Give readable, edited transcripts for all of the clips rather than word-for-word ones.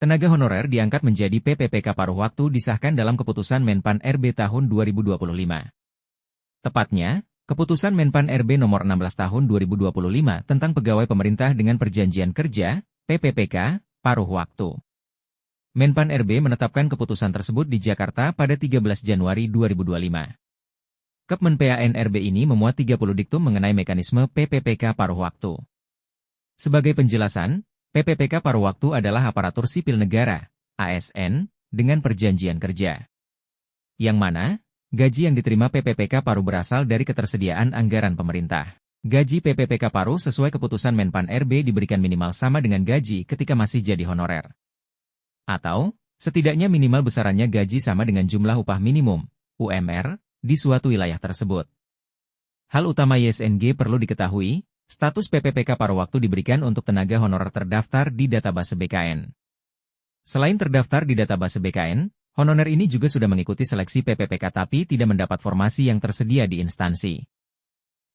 Tenaga honorer diangkat menjadi PPPK paruh waktu disahkan dalam Keputusan Menpan RB tahun 2025. Tepatnya, Keputusan Menpan RB nomor 16 tahun 2025 tentang pegawai pemerintah dengan perjanjian kerja, PPPK, paruh waktu. Menpan RB menetapkan keputusan tersebut di Jakarta pada 13 Januari 2025. Kepmen PAN RB ini memuat 30 diktum mengenai mekanisme PPPK paruh waktu. Sebagai penjelasan, PPPK paruh waktu adalah aparatur sipil negara, ASN, dengan perjanjian kerja. Yang mana, gaji yang diterima PPPK paruh berasal dari ketersediaan anggaran pemerintah. Gaji PPPK paruh sesuai keputusan Menpan RB diberikan minimal sama dengan gaji ketika masih jadi honorer. Atau, setidaknya minimal besarannya gaji sama dengan jumlah upah minimum, UMR, di suatu wilayah tersebut. Hal utama YSNG perlu diketahui, status PPPK paruh waktu diberikan untuk tenaga honorer terdaftar di database BKN. Selain terdaftar di database BKN, honorer ini juga sudah mengikuti seleksi PPPK tapi tidak mendapat formasi yang tersedia di instansi.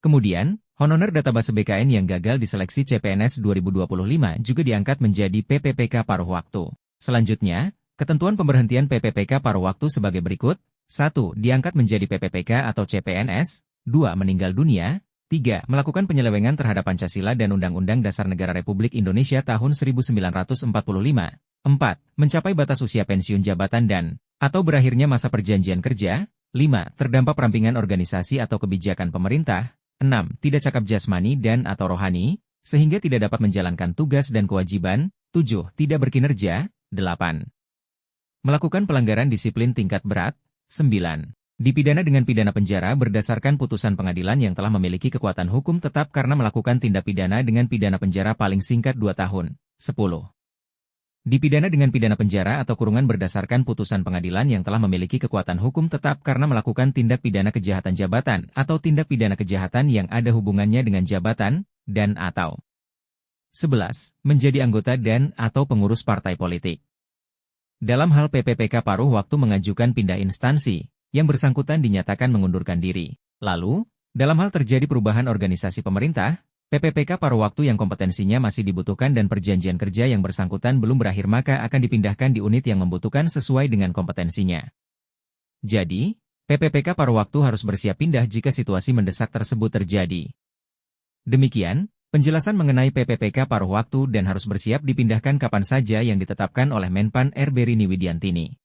Kemudian, honorer database BKN yang gagal di seleksi CPNS 2025 juga diangkat menjadi PPPK paruh waktu. Selanjutnya, ketentuan pemberhentian PPPK paruh waktu sebagai berikut. 1. Diangkat menjadi PPPK atau CPNS. 2. Meninggal dunia. 3. Melakukan penyelewengan terhadap Pancasila dan Undang-Undang Dasar Negara Republik Indonesia tahun 1945. 4. Mencapai batas usia pensiun jabatan atau berakhirnya masa perjanjian kerja. 5. Terdampak perampingan organisasi atau kebijakan pemerintah. 6. Tidak cakap jasmani dan atau rohani, sehingga tidak dapat menjalankan tugas dan kewajiban. 7. Tidak berkinerja. 8. Melakukan pelanggaran disiplin tingkat berat. 9. Dipidana dengan pidana penjara berdasarkan putusan pengadilan yang telah memiliki kekuatan hukum tetap karena melakukan tindak pidana dengan pidana penjara paling singkat 2 tahun. 10. Dipidana dengan pidana penjara atau kurungan berdasarkan putusan pengadilan yang telah memiliki kekuatan hukum tetap karena melakukan tindak pidana kejahatan jabatan atau tindak pidana kejahatan yang ada hubungannya dengan jabatan, dan atau 11. Menjadi anggota dan atau pengurus partai politik. Dalam hal PPPK paruh waktu mengajukan pindah instansi, yang bersangkutan dinyatakan mengundurkan diri. Lalu, dalam hal terjadi perubahan organisasi pemerintah, PPPK paruh waktu yang kompetensinya masih dibutuhkan dan perjanjian kerja yang bersangkutan belum berakhir maka akan dipindahkan di unit yang membutuhkan sesuai dengan kompetensinya. Jadi, PPPK paruh waktu harus bersiap pindah jika situasi mendesak tersebut terjadi. Demikian, penjelasan mengenai PPPK paruh waktu dan harus bersiap dipindahkan kapan saja yang ditetapkan oleh Menpan RB Rini Widiantini.